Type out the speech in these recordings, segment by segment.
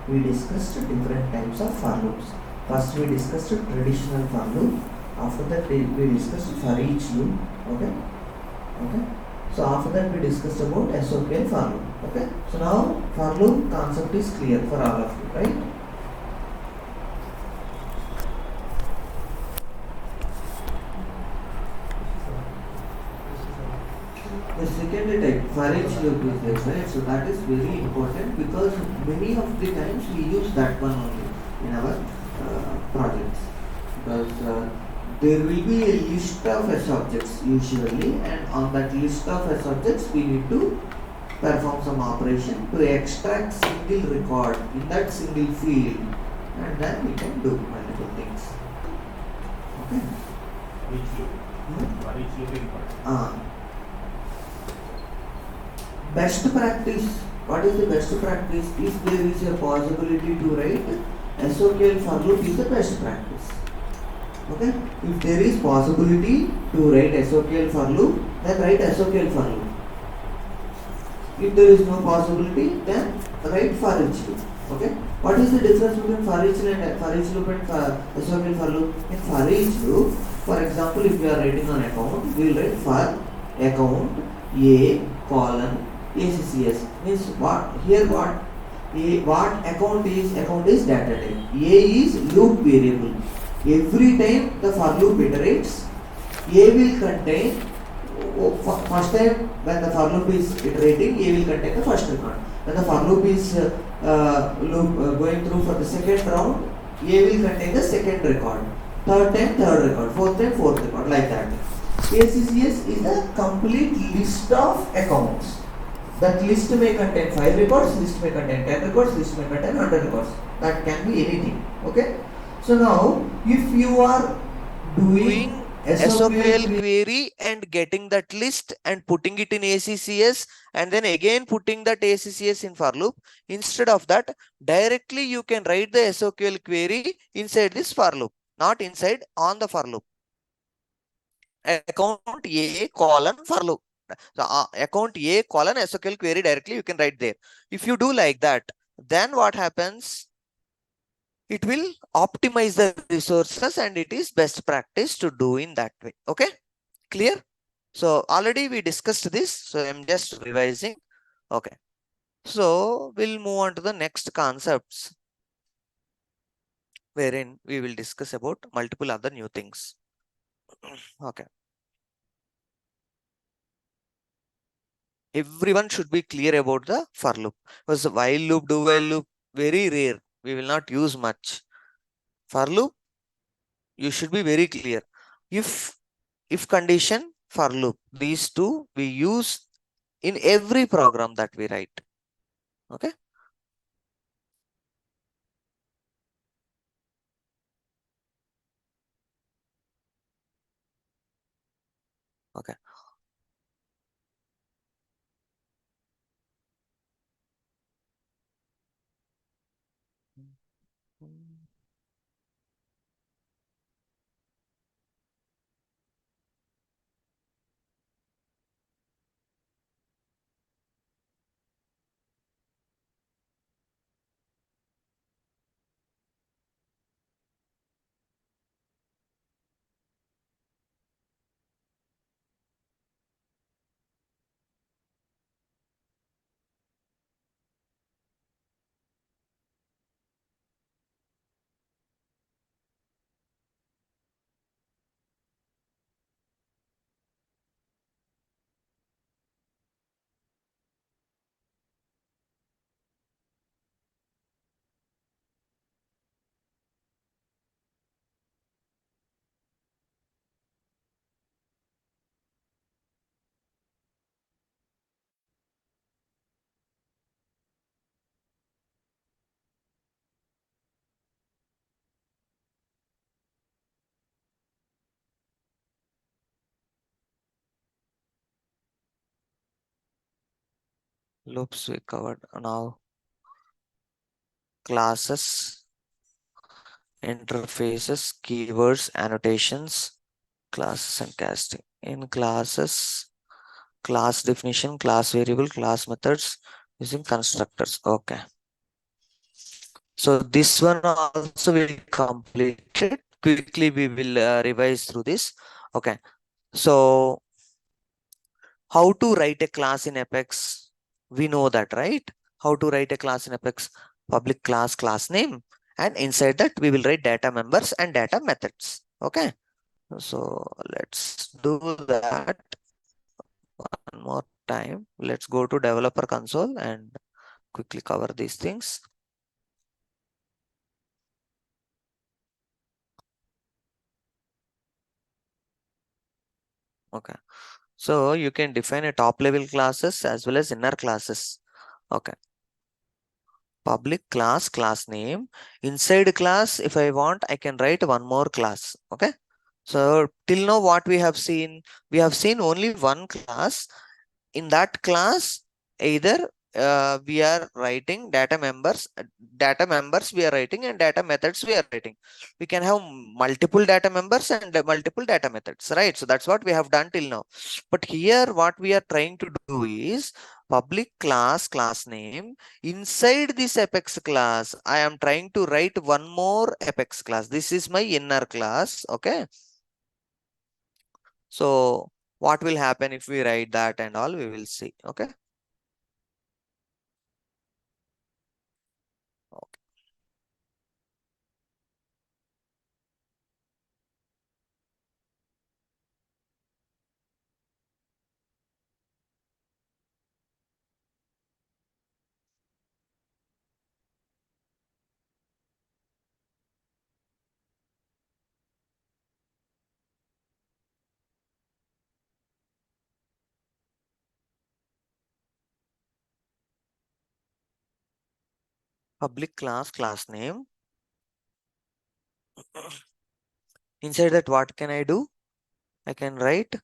we discussed different types of for loops. First we discussed traditional for loop. After that we discussed for each loop. Okay. So after that we discussed about SOQL for loop. Okay. So now for loop concept is clear for all of you, right? The second type for each loop is there, right? So that is very important because many of the times we use that one only in our projects, because there will be a list of S objects usually, and on that list of S objects we need to perform some operation to extract single record in that single field, and then we can do multiple things. Okay. Which loop? For each loop important. Best practice. What is the best practice? If there is a possibility to write SOQL for loop is the best practice. Okay? If there is possibility to write SOQL for loop, then write SOQL for loop. If there is no possibility, then write for each loop. Okay? What is the difference between for each loop and SOQL for loop? In for each loop, for example, if you are writing an account, we will write for account A colon ACCS. Means what here what account is data type. A is loop variable. Every time the for loop iterates, A will contain first time when the for loop is iterating, A will contain the first record. When the for loop is going through for the second round, A will contain the second record. Third time third record. Fourth time fourth record, like that. ACCS is a complete list of accounts. That list may contain 5 records, list may contain 10 records, list may contain 100 records. That can be anything. Okay. So now, if you are doing SOQL query and getting that list and putting it in ACCS and then again putting that ACCS in for loop, instead of that, directly you can write the SOQL query inside this for loop, not inside on the for loop. Account A colon for loop. So account A colon SOQL query directly you can write there. If you do like that, then what happens? It will optimize the resources and it is best practice to do in that way. Okay, clear? So already we discussed this, so I'm just revising. Okay, so we'll move on to the next concepts, wherein we will discuss about multiple other new things. Okay, everyone should be clear about the for loop, because while loop, do while loop, very rare, we will not use much. For loop, you should be very clear. If condition, for loop, these two we use in every program that we write. Okay. Okay. Loops we covered. Now classes, interfaces, keywords, annotations, classes and casting. In classes, class definition, class variable, class methods using constructors. Okay. So this one also will complete it. Quickly we will revise through this. Okay. So how to write a class in Apex? We know that, right? How to write a class in Apex? Public class, class name. And inside that we will write data members and data methods. Okay. So let's do that one more time. Let's go to developer console and quickly cover these things. Okay. So you can define a top level classes as well as inner classes. Okay. Public class, class name. Inside class, if I want, I can write one more class. Okay. So till now what we have seen only one class. In that class, either we are writing data members we are writing and data methods we are writing. We can have multiple data members and multiple data methods, right? So that's what we have done till now. But here what we are trying to do is public class, class name. Inside this Apex class, I am trying to write one more Apex class. This is my inner class. Okay. So what will happen if we write that and all, we will see. Okay. Okay. Public class, class name. Inside that, what can I do? I can write.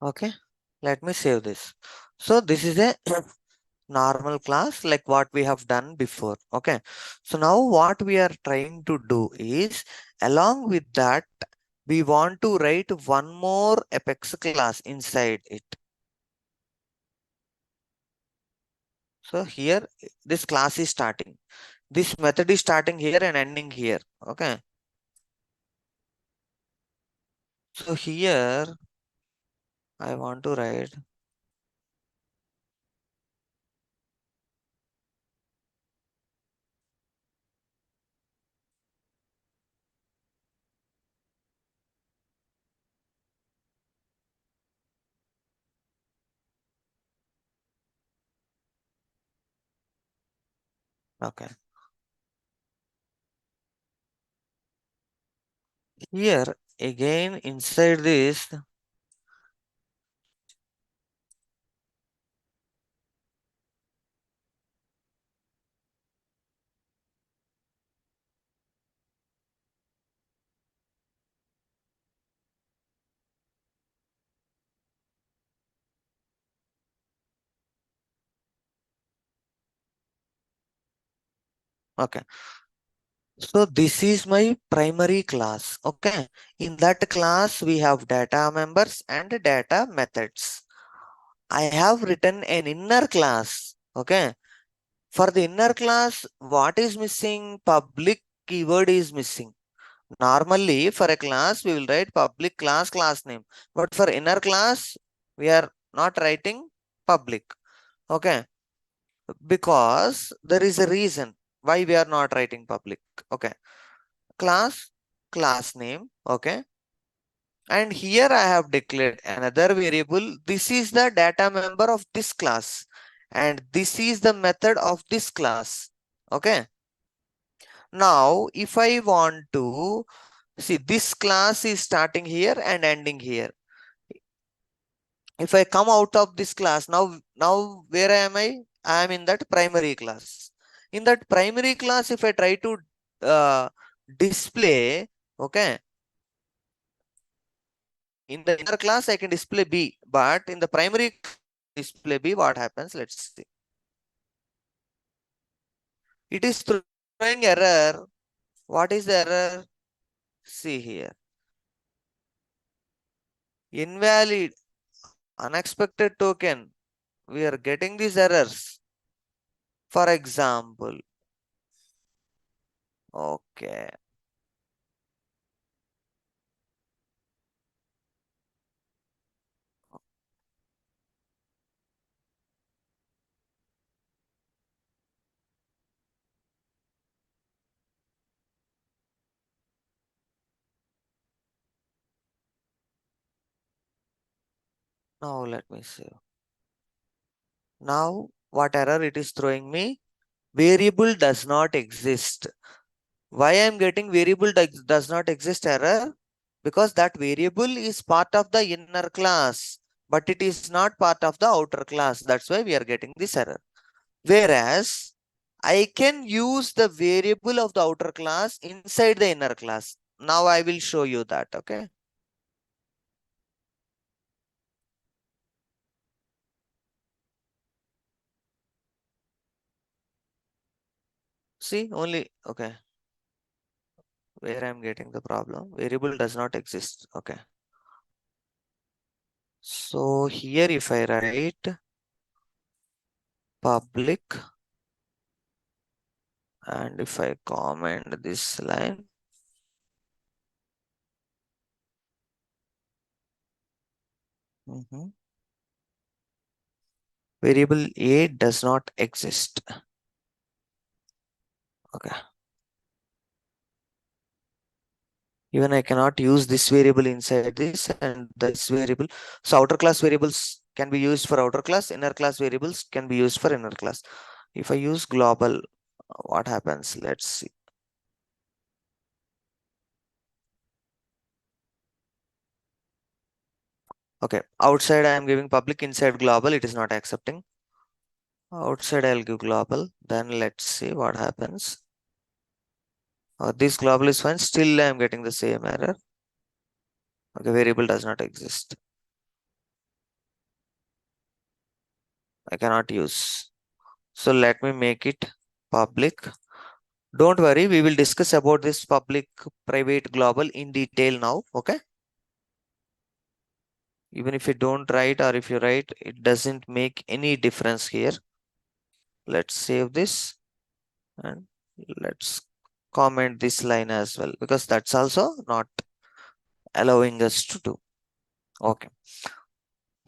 Okay. Let me save this. So this is a normal class like what we have done before. Okay. So now what we are trying to do is, along with that, we want to write one more Apex class inside it. So here, this class is starting. This method is starting here and ending here. Okay. So here, I want to write. Okay. Here again inside this, okay. So this is my primary class. Okay. In that class, we have data members and data methods. I have written an inner class. Okay. For the inner class, what is missing? Public keyword is missing. Normally, for a class, we will write public class, class name. But for inner class, we are not writing public. Okay. Because there is a reason why we are not writing public. Okay. Class, class name. Okay. And here I have declared another variable. This is the data member of this class. And this is the method of this class. Okay. Now, if I want to see, this class is starting here and ending here. If I come out of this class, now where am I? I am in that primary class. In that primary class, if I try to display, okay, in the inner class, I can display B, but in the primary display B, what happens? Let's see. It is throwing error. What is the error? See here. Invalid, unexpected token. We are getting these errors. For example, okay. Now let me see. Now what error it is throwing me? Variable does not exist. Why I am getting variable does not exist error? Because that variable is part of the inner class, but it is not part of the outer class. That's why we are getting this error. Whereas I can use the variable of the outer class inside the inner class. Now I will show you that. Okay. See only. Okay. Where I'm getting the problem. Variable does not exist. Okay. So here if I write public and if I comment this line, variable A does not exist. Okay. Even I cannot use this variable inside this and this variable. So outer class variables can be used for outer class, inner class variables can be used for inner class. If I use global, what happens? Let's see. Okay, outside I am giving public, inside global, it is not accepting. Outside I'll give global, then let's see what happens. This global is fine, still I am getting the same error. Okay, variable does not exist. I cannot use. So let me make it public. Don't worry, we will discuss about this public, private, global in detail now. Okay. Even if you don't write or if you write, it doesn't make any difference here. Let's save this and let's comment this line as well because that's also not allowing us to do. Okay.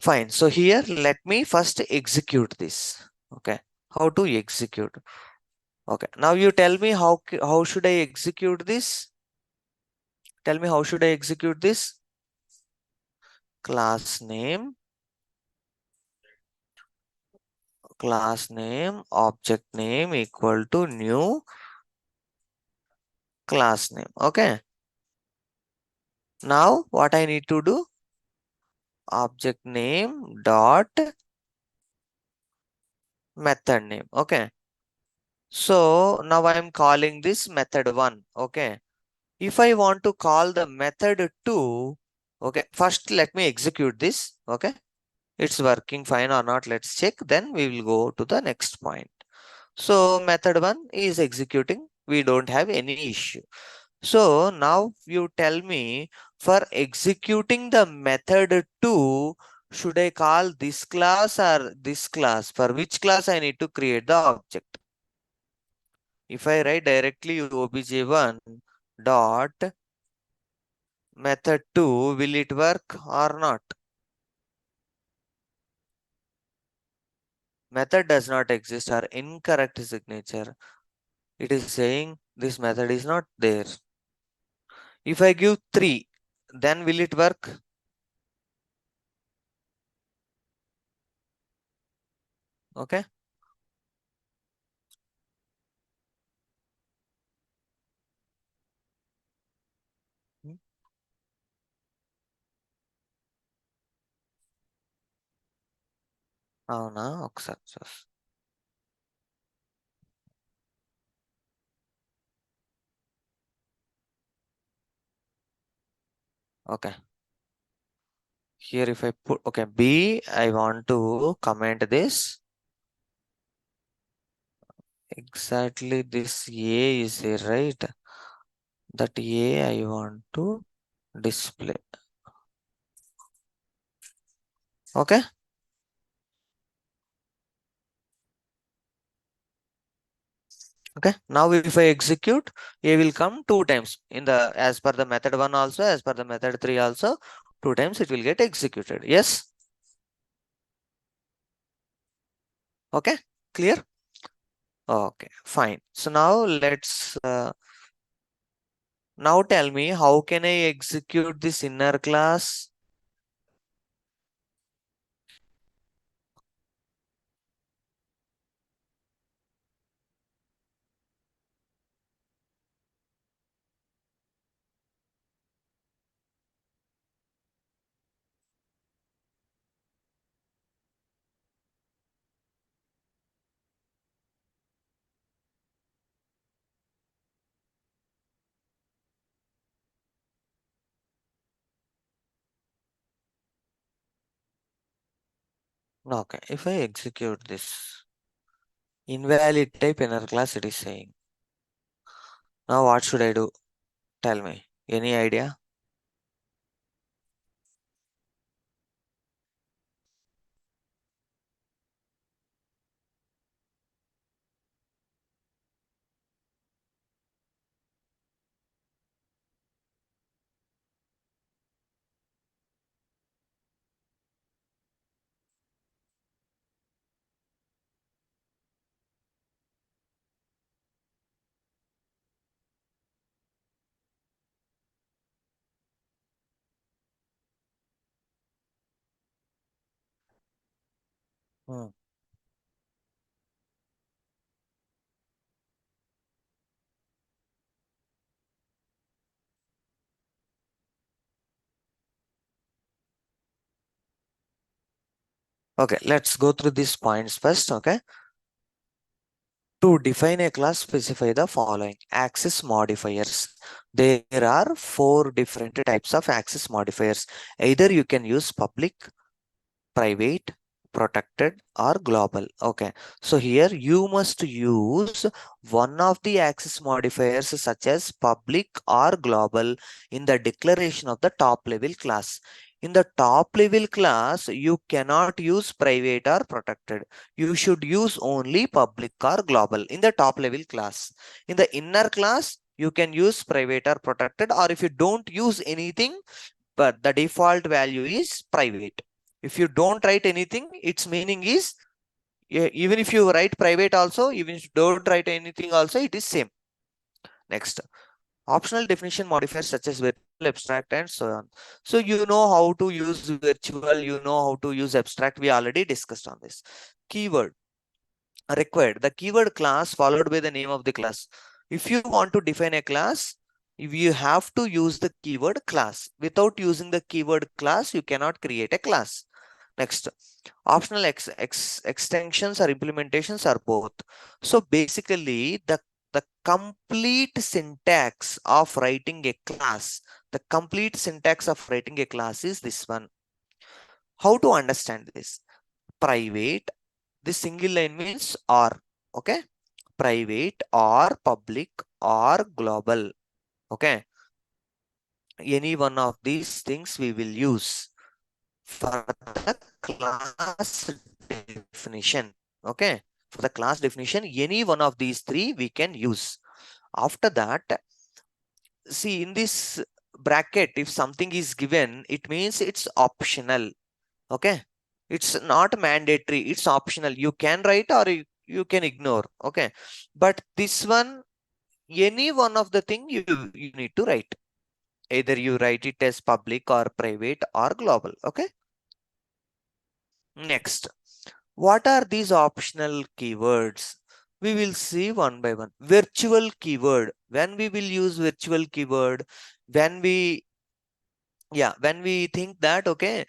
Fine. So here, let me first execute this. Okay. How to execute? Okay. Now you tell me how should I execute this? Tell me how should I execute this? Class name, object name equal to new class name. Okay. Now what I need to do? Object name dot method name. Okay. So now I am calling this method 1. Okay. If I want to call the method 2, okay, first let me execute this. Okay. It's working fine or not. Let's check. Then we will go to the next point. So method 1 is executing. We don't have any issue. So now you tell me for executing the method 2, should I call this class or this class? For which class I need to create the object? If I write directly obj1 dot method 2, will it work or not? Method does not exist or incorrect signature. It is saying this method is not there. If I give 3, then will it work? Okay. అవునా ఒకసారి చూస్ okay. Here if I put okay B, I want to comment this. Exactly this A is here, right? That A I want to display. Okay. Okay. Now if I execute, A will come 2 times in the as per the method 1 also, as per the method 3 also, 2 times it will get executed. Yes. Okay. Clear? Okay. Fine. So now let's now tell me how can I execute this inner class? Okay, if I execute this invalid type inner class, it is saying. Now what should I do? Tell me. Any idea? Hmm. Okay, let's go through these points first. Okay. To define a class, specify the following access modifiers. There are 4 different types of access modifiers. Either you can use public, private, protected, or global. Okay, so here you must use one of the access modifiers such as public or global in the declaration of the top level class. In the top level class, you cannot use private or protected. You should use only public or global in the top level class. In the inner class, you can use private or protected, or if you don't use anything, but the default value is private. If you don't write anything, its meaning is even if you write private also, even if you don't write anything also, it is same. Next, optional definition modifiers such as virtual, abstract, and so on. So you know how to use virtual, you know how to use abstract. We already discussed on this. Keyword required. The keyword class followed by the name of the class. If you want to define a class, you have to use the keyword class. Without using the keyword class, you cannot create a class. Next, optional extensions or implementations are both. So basically, the complete syntax of writing a class, the complete syntax of writing a class is this one. How to understand this? Private, this single line means or, okay? Private or public or global, okay? Any one of these things we will use for the class definition, okay? For the class definition, any one of these 3 we can use. After that, see in this bracket, if something is given, it means it's optional, okay? It's not mandatory, it's optional. You can write or you can ignore, okay? But this one, any one of the thing you need to write. Either you write it as public or private or global, okay? Next, what are these optional keywords? We will see one by one. Virtual keyword. When we will use virtual keyword, when we, yeah, when we think that, okay,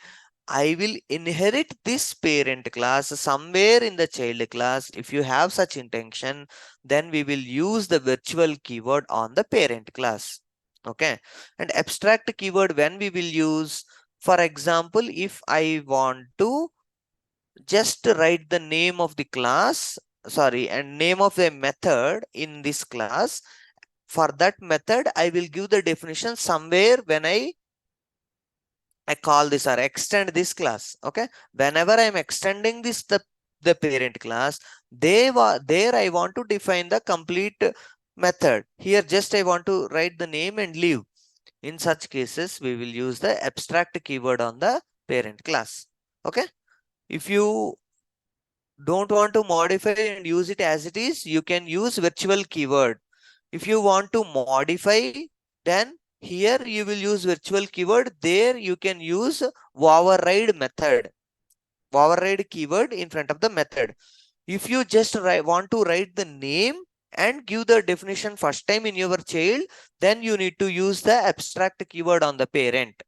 I will inherit this parent class somewhere in the child class. If you have such intention, then we will use the virtual keyword on the parent class. Okay. And abstract keyword when we will use, for example, if I want to just write the name of the class, sorry, and name of the method in this class. For that method, I will give the definition somewhere when I call this or extend this class. Okay. Whenever I'm extending this, the parent class, there I want to define the complete method. Here just I want to write the name and leave. In such cases, we will use the abstract keyword on the parent class. Okay. If you don't want to modify and use it as it is, you can use virtual keyword. If you want to modify, then here you will use virtual keyword. There you can use override method, override keyword in front of the method. If you just want to write the name and give the definition first time in your child, then you need to use the abstract keyword on the parent.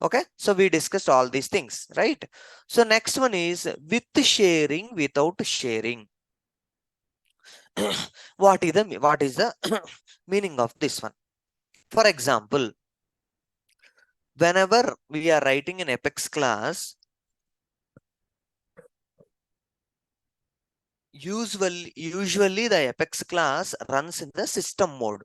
Okay, so we discussed all these things, right? So next one is with sharing, without sharing. What is the meaning of this one? For example, whenever we are writing an Apex class, usually the Apex class runs in the system mode.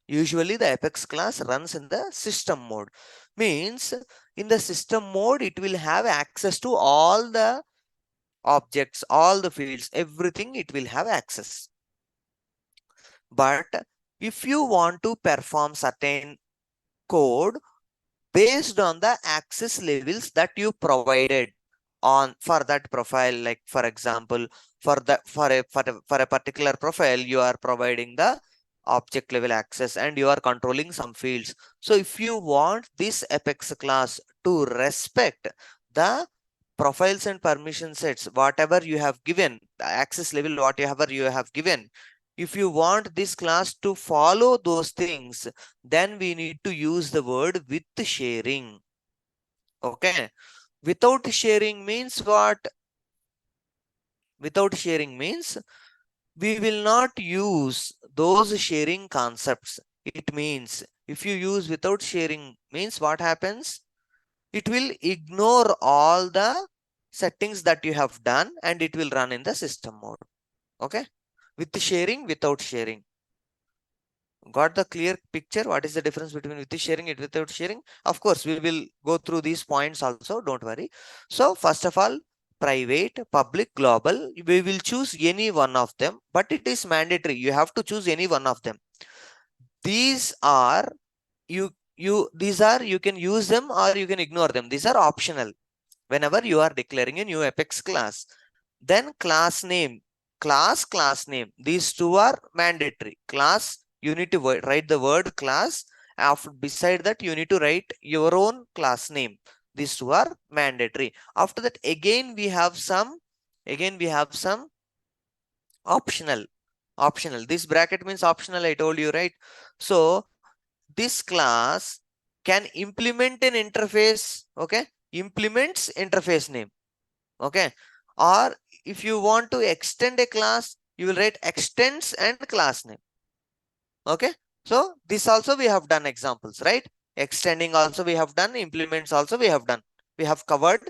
Usually the Apex class runs in the system mode. Means in the system mode, it will have access to all the objects, all the fields, everything it will have access. But if you want to perform certain code based on the access levels that you provided on for that profile, like for example, for a particular profile, you are providing the object level access and you are controlling some fields. So if you want this Apex class to respect the profiles and permission sets, whatever you have given, the access level, whatever you have given, if you want this class to follow those things, then we need to use the word with sharing. Okay. Without sharing means what? Without sharing means we will not use those sharing concepts. It means if you use without sharing means what happens? It will ignore all the settings that you have done and it will run in the system mode. Okay. With sharing, without sharing. Got the clear picture? What is the difference between with sharing and without sharing? Of course, we will go through these points also. Don't worry. So first of all, private, public, global, we will choose any one of them, but it is mandatory. You have to choose any one of them. These are you can use them or you can ignore them. These are optional whenever you are declaring a new Apex class. Then class name, class name. These two are mandatory. Class, you need to write the word class. After beside that, you need to write your own class name. These two are mandatory. After that, again we have some optional. Optional. This bracket means optional. I told you, right? So this class can implement an interface. Okay, implements interface name. Okay, or if you want to extend a class, you will write extends and class name. Okay, so this also we have done examples, right? Extending also we have done, implements also we have done. We have covered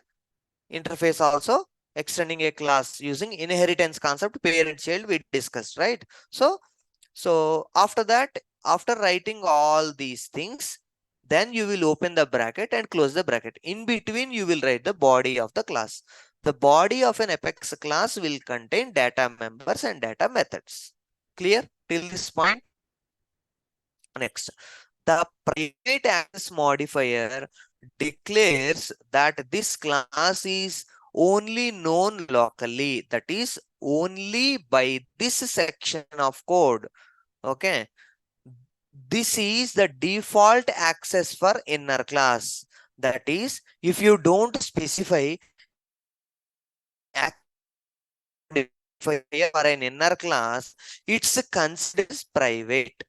interface also, extending a class using inheritance concept, parent child we discussed, right? So after that, after writing all these things, then you will open the bracket and close the bracket. In between, you will write the body of the class. The body of an Apex class will contain data members and data methods. Clear till this point? Next, the private access modifier declares that this class is only known locally, that is only by this section of code. Okay, this is the default access for inner class. That is, if you don't specify for an inner class, it's considered private.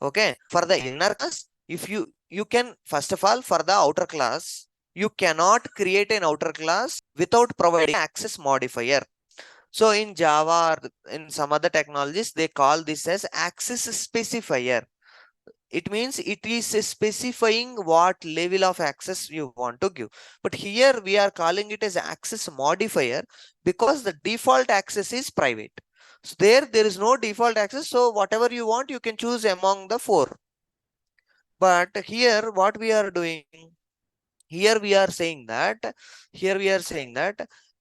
Okay, for the inner class, if you can first of all, for the outer class, you cannot create an outer class without providing access modifier. So in Java or in some other technologies, they call this as access specifier. It means it is specifying what level of access you want to give. But here we are calling it as access modifier because the default access is private. So there is no default access. So whatever you want, you can choose among the four. But here what we are doing, here we are saying that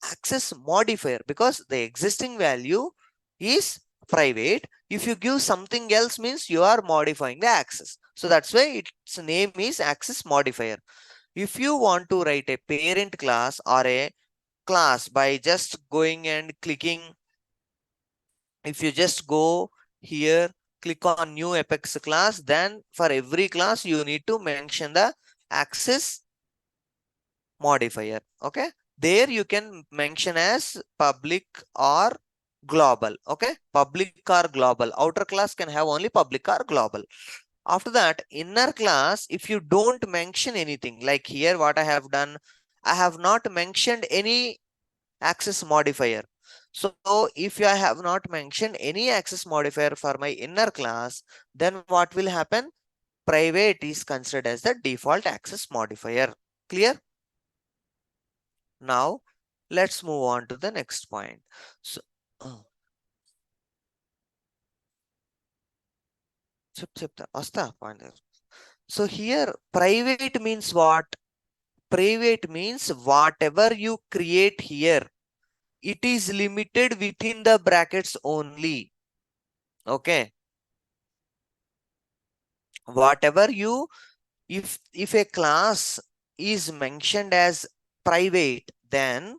access modifier, because the existing value is private. If you give something else, means you are modifying the access. So that's why its name is access modifier. If you want to write a parent class or a class by just going and clicking, if you just go here, click on new Apex class, then for every class you need to mention the access modifier. Okay, there you can mention as public or global. Okay, public or global. Outer class can have only public or global. After that, inner class, if you don't mention anything, like here what I have done, I have not mentioned any access modifier. So if I have not mentioned any access modifier for my inner class, then what will happen? Private is considered as the default access modifier. Clear? Now let's move on to the next point. So so here private means what? Private means whatever you create here, it is limited within the brackets only. Okay, whatever you, if a class is mentioned as private, then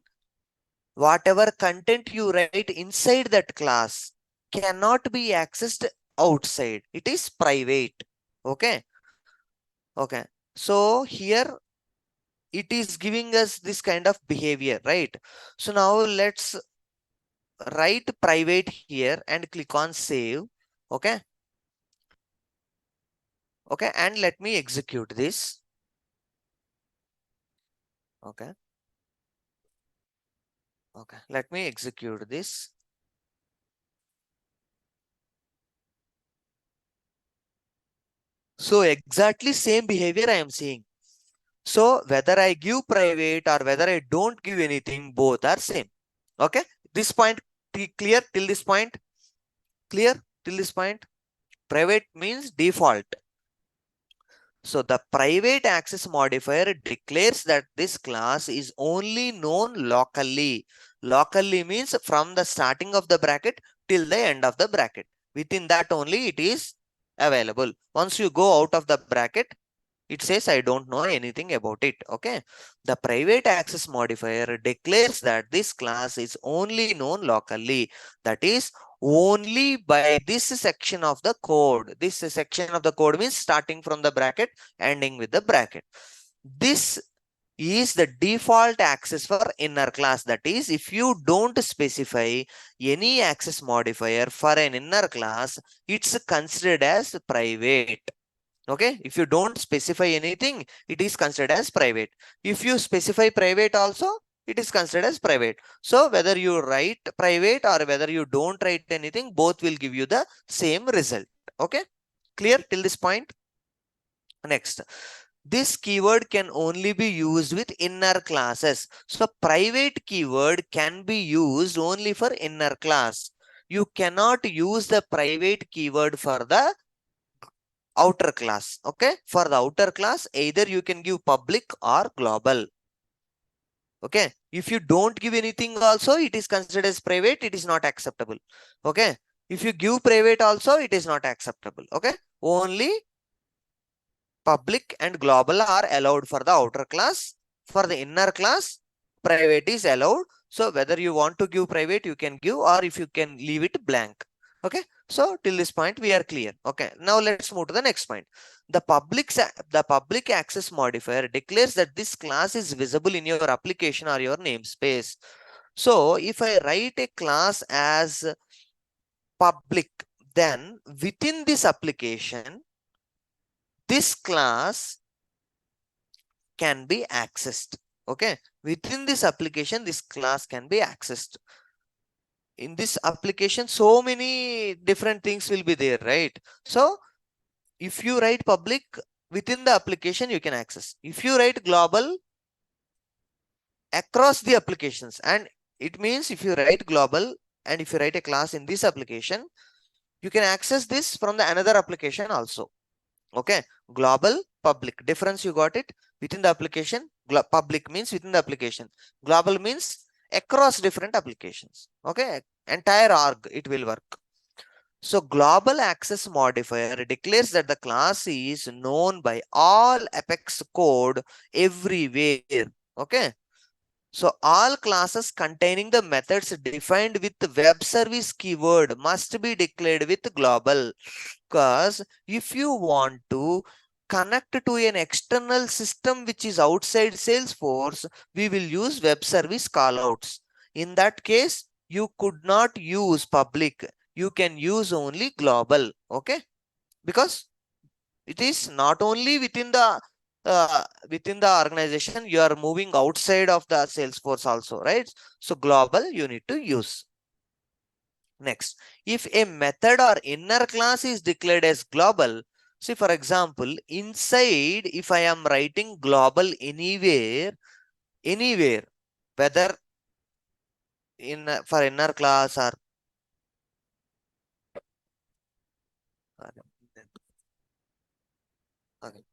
whatever content you write inside that class cannot be accessed outside. It is private. Okay. Okay. So here it is giving us this kind of behavior, right? So now let's write private here and click on save. Okay. Okay. And let me execute this. Okay. Okay. Let me execute this. So exactly same behavior I am seeing. So whether I give private or whether I don't give anything, both are same. Okay. This point clear till this point? Clear till this point? Private means default. So the private access modifier declares that this class is only known locally. Locally means from the starting of the bracket till the end of the bracket. Within that only it is available. Once you go out of the bracket, it says I don't know anything about it. Okay, the private access modifier declares that this class is only known locally, that is only by this section of the code. This section of the code means starting from the bracket, ending with the bracket. This is the default access for inner class. That is, if you don't specify any access modifier for an inner class, it's considered as private. Okay, if you don't specify anything, it is considered as private. If you specify private also, it is considered as private. So whether you write private or whether you don't write anything, both will give you the same result. Okay, clear till this point? Next, this keyword can only be used with inner classes. So private keyword can be used only for inner class. You cannot use the private keyword for the outer class. Okay, for the outer class, either you can give public or global. Okay, if you don't give anything also, it is considered as private, it is not acceptable. Okay, if you give private also, it is not acceptable. Okay, only public and global are allowed for the outer class. For the inner class, private is allowed. So whether you want to give private, you can give, or if you can leave it blank. Okay, so till this point we are clear. Okay, now let's move to the next point. The public access modifier declares that this class is visible in your application or your namespace. So if I write a class as public, then within this application, this class can be accessed. Okay, within this application, this class can be accessed. In this application, so many different things will be there, right? So if you write public, within the application you can access. If you write global, across the applications, and it means if you write global and if you write a class in this application, you can access this from the another application also. Okay, global, public, difference you got it. Within the application, public means within the application, global means across different applications. Okay, entire org it will work. So global access modifier declares that the class is known by all Apex code everywhere. Okay, so all classes containing the methods defined with the web service keyword must be declared with global. Because if you want to connect to an external system which is outside Salesforce, we will use web service callouts. In that case, you could not use public. You can use only global. Okay, because it is not only within the organization, you are moving outside of the Salesforce also, right? So global you need to use. Next, if a method or inner class is declared as global, see for example, inside if I am writing global anywhere, whether in for inner class or okay,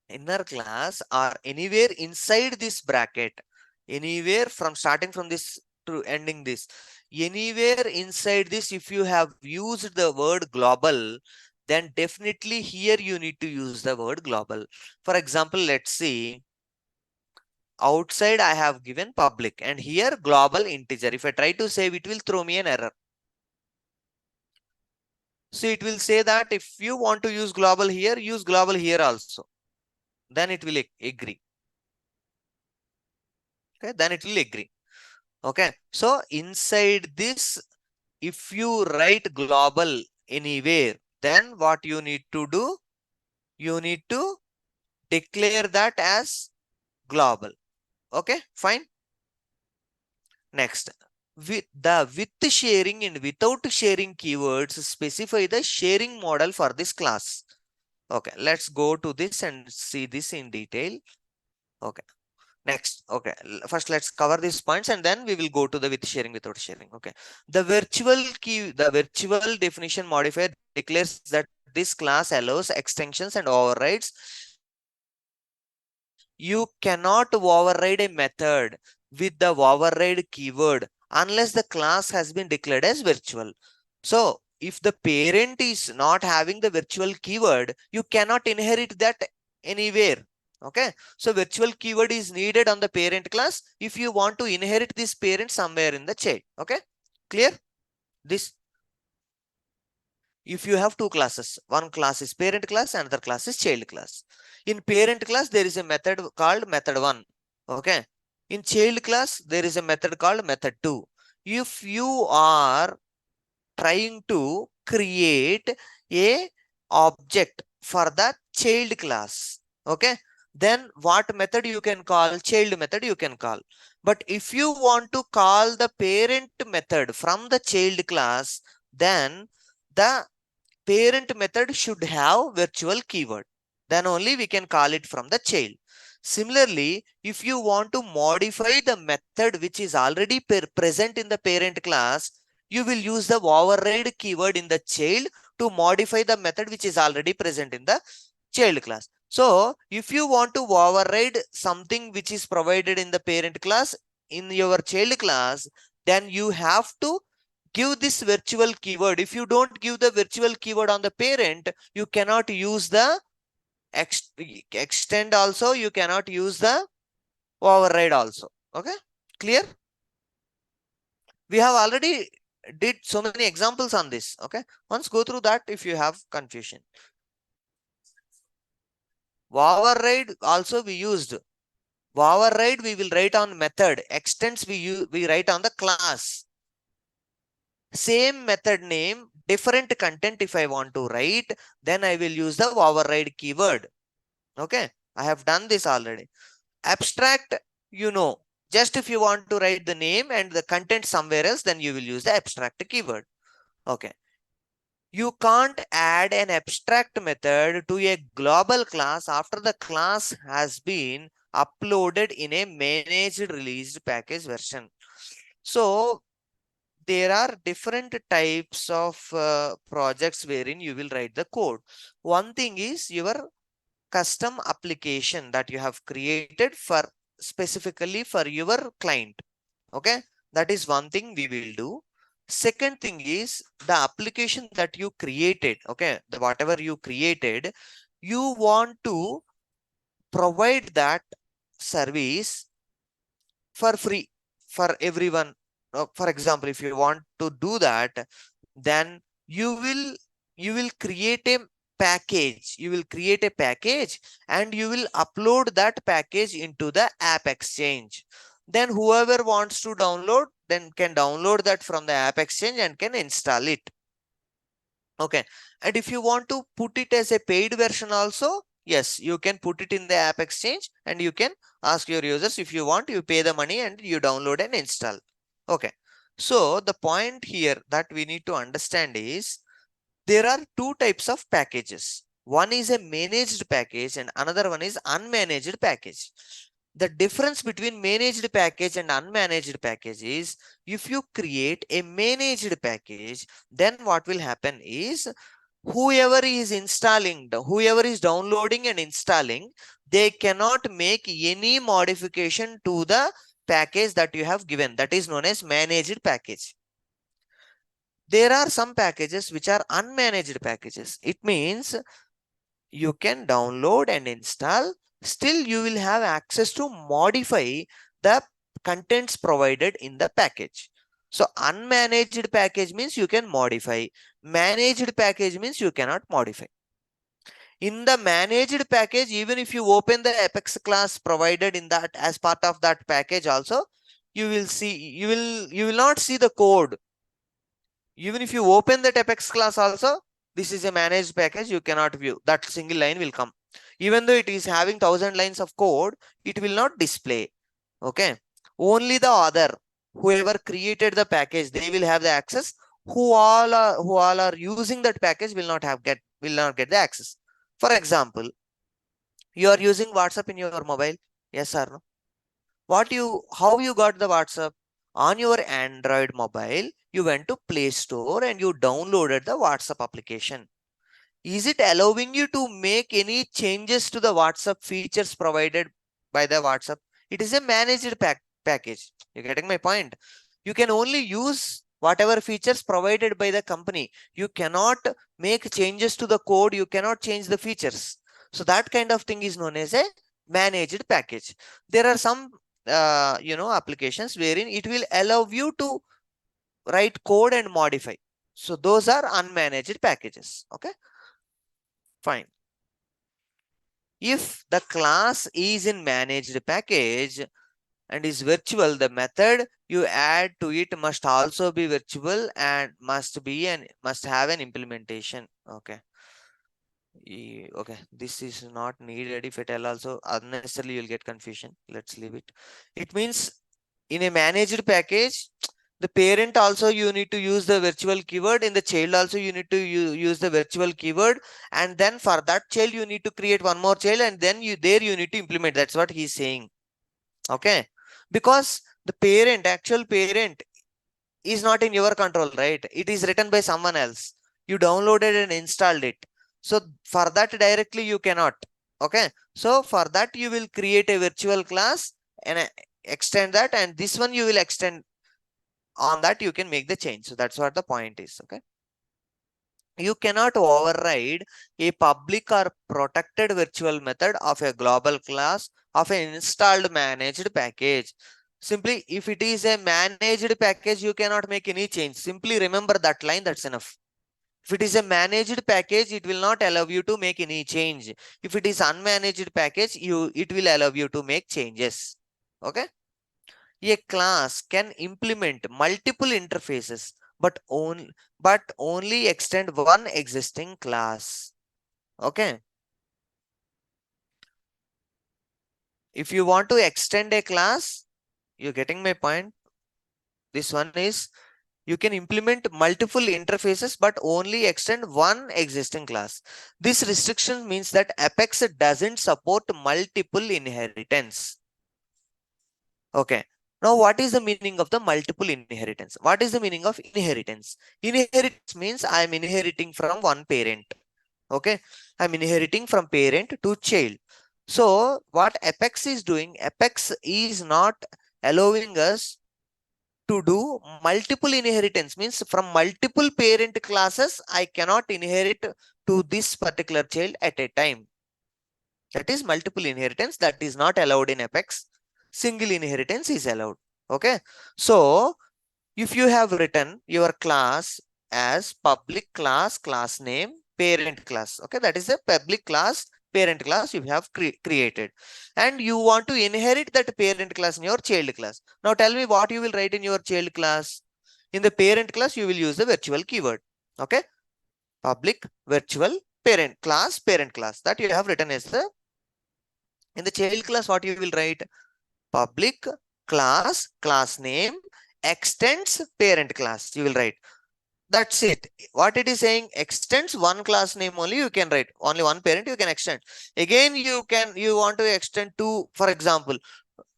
inner class or anywhere inside this bracket, anywhere from starting from this to ending this, anywhere inside this, if you have used the word global, then definitely here you need to use the word global. For example, let's see, outside I have given public and here global integer. If I try to save, it will throw me an error. So it will say that if you want to use global here, use global here also, then it will agree. Okay, then it will agree. Okay, so inside this, if you write global anywhere, then what you need to do, you need to declare that as global. Okay, fine. Next, with sharing and without sharing keywords specify the sharing model for this class. Okay, let's go to this and see this in detail. Okay. Next, okay, first let's cover these points and then we will go to the with sharing, without sharing. Okay, the virtual definition modifier declares that this class allows extensions and overrides. You cannot override a method with the override keyword unless the class has been declared as virtual. So if the parent is not having the virtual keyword, you cannot inherit that anywhere. Okay, so virtual keyword is needed on the parent class if you want to inherit this parent somewhere in the child. Okay, clear this? If you have two classes, one class is parent class, another class is child class. In parent class, there is a method called method 1. Okay, in child class, there is a method called method 2. If you are trying to create a object for the child class, okay, then what method you can call? Child method you can call. But if you want to call the parent method from the child class, then the parent method should have virtual keyword. Then only we can call it from the child. Similarly, if you want to modify the method which is already present in the parent class, you will use the override keyword in the child to modify the method which is already present in the child class. So if you want to override something which is provided in the parent class in your child class, then you have to give this virtual keyword. If you don't give the virtual keyword on the parent, you cannot use the extend also, you cannot use the override also. Okay, clear? We have already did so many examples on this. Okay, once go through that if you have confusion. Override also we used. Override we will write on method. Extends we write on the class. Same method name, different content if I want to write, then I will use the override keyword. Okay, I have done this already. Abstract, you know, just if you want to write the name and the content somewhere else, then you will use the abstract keyword. Okay. You can't add an abstract method to a global class after the class has been uploaded in a managed released package version. So there are different types of projects wherein you will write the code. One thing is your custom application that you have created for specifically for your client. Okay, that is one thing we will do. Second thing is the application that you created. Okay, the whatever you created, you want to provide that service for free for everyone. For example, if you want to do that, then you will create a package. You will create a package and you will upload that package into the App Exchange. Then whoever wants to download then can download that from the App Exchange and can install it. Okay, and if you want to put it as a paid version also, yes, you can put it in the App Exchange and you can ask your users. If you want, you pay the money and you download and install. Okay, so the point here that we need to understand is there are two types of packages. One is a managed package and another one is unmanaged package. The difference between managed package and unmanaged package is if you create a managed package, then what will happen is whoever is installing, whoever is downloading and installing, they cannot make any modification to the package that you have given. That is known as managed package. There are some packages which are unmanaged packages. It means you can download and install, still you will have access to modify the contents provided in the package. So unmanaged package means you can modify. Managed package means you cannot modify. In the managed package, even if you open the Apex class provided in that as part of that package also, you will not see the code. Even if you open that Apex class also, this is a managed package, you cannot view. That single line will come. Even though it is having 1000 lines of code, it will not display. Okay. Only the other, whoever created the package, they will have the access. Who all are using that package will not get the access. For example, you are using WhatsApp in your mobile. Yes or no? How you got the WhatsApp? On your Android mobile, you went to Play Store and you downloaded the WhatsApp application. Is it allowing you to make any changes to the WhatsApp features provided by the WhatsApp? It is a managed package. You're getting my point? You can only use whatever features provided by the company. You cannot make changes to the code. You cannot change the features. So that kind of thing is known as a managed package. There are some applications wherein it will allow you to write code and modify. So those are unmanaged packages. Okay, fine. If the class is in managed package and is virtual, the method you add to it must also be virtual and must have an implementation. Okay. Okay, this is not needed. If it also unnecessarily you'll get confusion. Let's leave it. It means in a managed package, the parent also you need to use the virtual keyword. In the child also you need to use the virtual keyword, and then for that child you need to create one more child, and then you need to implement. That's what he's saying. Okay, because the actual parent is not in your control, right? It is written by someone else. You downloaded and installed it. So for that directly you cannot. Okay, so for that you will create a virtual class and extend that, and this one you will extend on that. You can make the change. So that's what the point is. Okay, you cannot override a public or protected virtual method of a global class of an installed managed package. Simply, if it is a managed package, you cannot make any change. Simply remember that line, that's enough. If it is a managed package, it will not allow you to make any change. If it is unmanaged package, it will allow you to make changes. Okay. A class can implement multiple interfaces, but only extend one existing class. Okay. if you want to extend a class, you're getting my point. This one is, you can implement multiple interfaces but only extend one existing class. This restriction means that Apex doesn't support multiple inheritance. Okay. Now, what is the meaning of the multiple inheritance? What is the meaning of inheritance? Inheritance means I am inheriting from one parent. Okay. I'm inheriting from parent to child. So what Apex is doing, Apex is not allowing us to do multiple inheritance, means from multiple parent classes, I cannot inherit to this particular child at a time. That is multiple inheritance that is not allowed in Apex. Single inheritance is allowed. Okay. So if you have written your class as public class, class name, parent class, okay, that is a public class, parent class you have created, and you want to inherit that parent class in your child class. Now tell me what you will write in your child class. In the parent class, you will use the virtual keyword. Okay. Public virtual parent class that you have written as the, in the child class, what you will write? Public class, class name, extends parent class, you will write. That's it. What it is saying, extends one class name only, you can write. Only one parent you can extend. Again, you want to extend to, for example,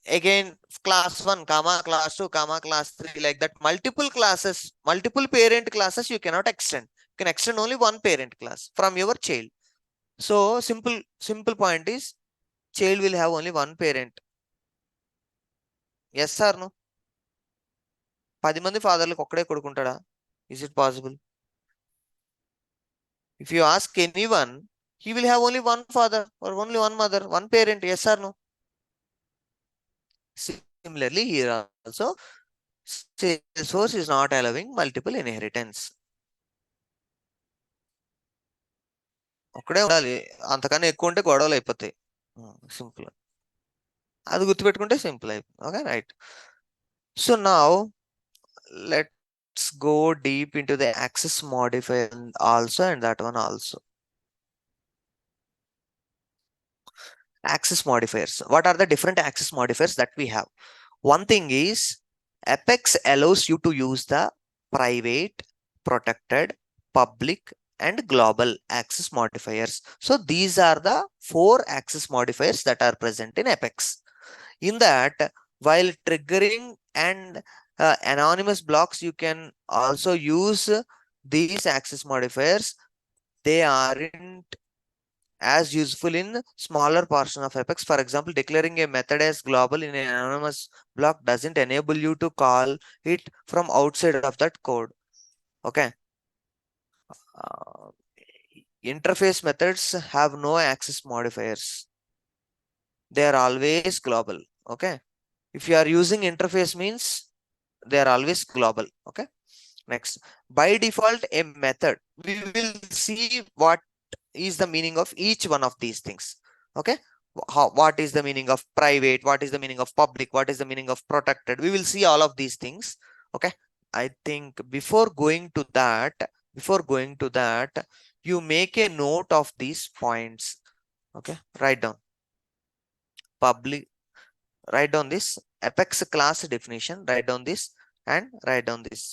again, class 1, comma, class 2, comma, class 3, like that. Multiple classes, multiple parent classes you cannot extend. You can extend only one parent class from your child. So simple point is, child will have only one parent. Yes or no? 10 మంది ఫాదర్లకు ఒక్కడే కొడుకుంటాడా? Is it possible? If you ask anyone, he will have only one father or only one mother, one parent. Yes or no? Similarly, here also, source is not allowing multiple inheritance. ఒక్కడే ఉండాలి, అంతకన్నా ఎక్కువ ఉంటే గొడవలు అయిపోతాయి. Simple, అది గుర్తుపెట్టుకుంటే simple అయిపోతుంది. Okay, right. So now let's go deep into the access modifier also, and that one also. Access modifiers. What are the different access modifiers that we have? One thing is, Apex allows you to use the private, protected, public, and global access modifiers. So these are the 4 access modifiers that are present in Apex. In that, while triggering and anonymous blocks, you can also use these access modifiers. They aren't as useful in smaller portion of Apex. For example, declaring a method as global in an anonymous block doesn't enable you to call it from outside of that code. Okay. Interface methods have no access modifiers. They are always global. Okay. If you are using interface, means they are always global. Okay. Next, by default, a method. We will see what is the meaning of each one of these things. Okay. What is the meaning of private? What is the meaning of public? What is the meaning of protected? We will see all of these things. Okay. I think before going to that, you make a note of these points. Okay. Write down public, write down this Apex class definition, write down this, and write down this.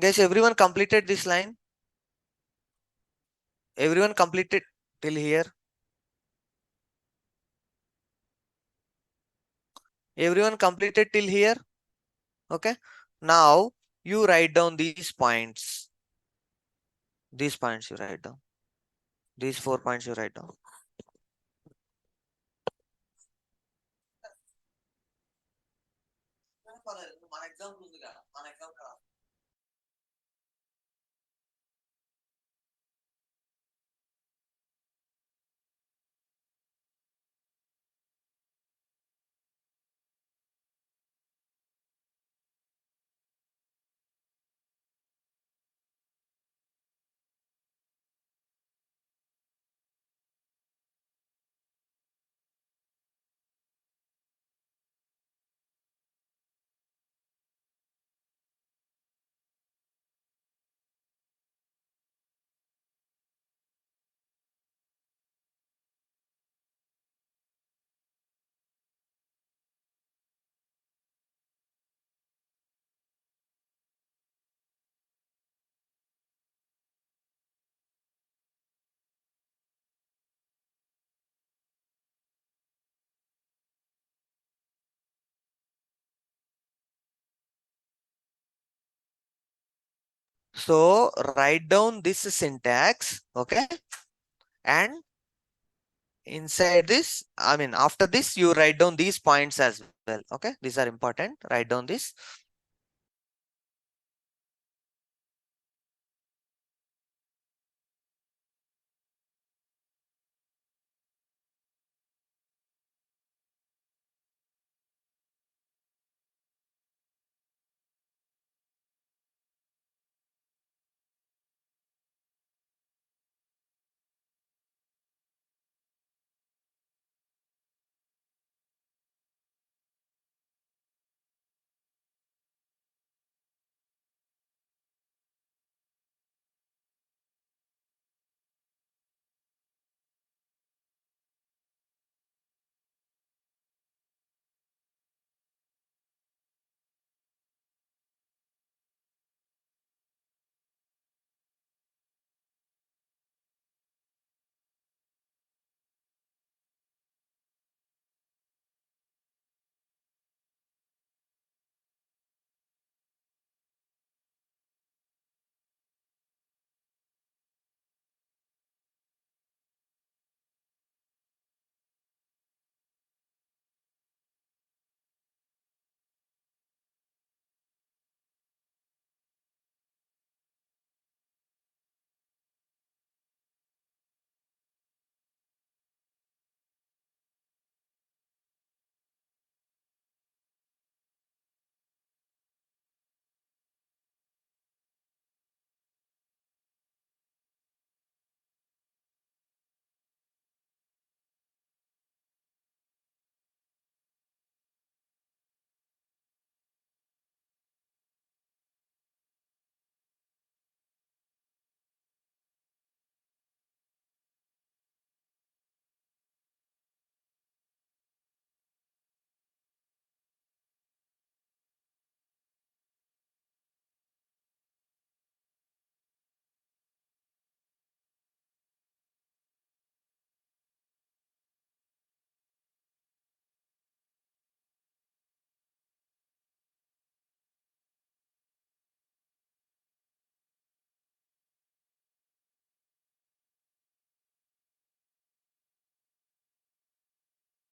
Guys, everyone completed this line? Everyone completed till here? Everyone completed till here? Okay. Now you write down these points. These points you write down. These 4 points you write down. So write down this syntax, okay? And inside this, I mean, after this, you write down these points as well, okay? These are important. Write down this.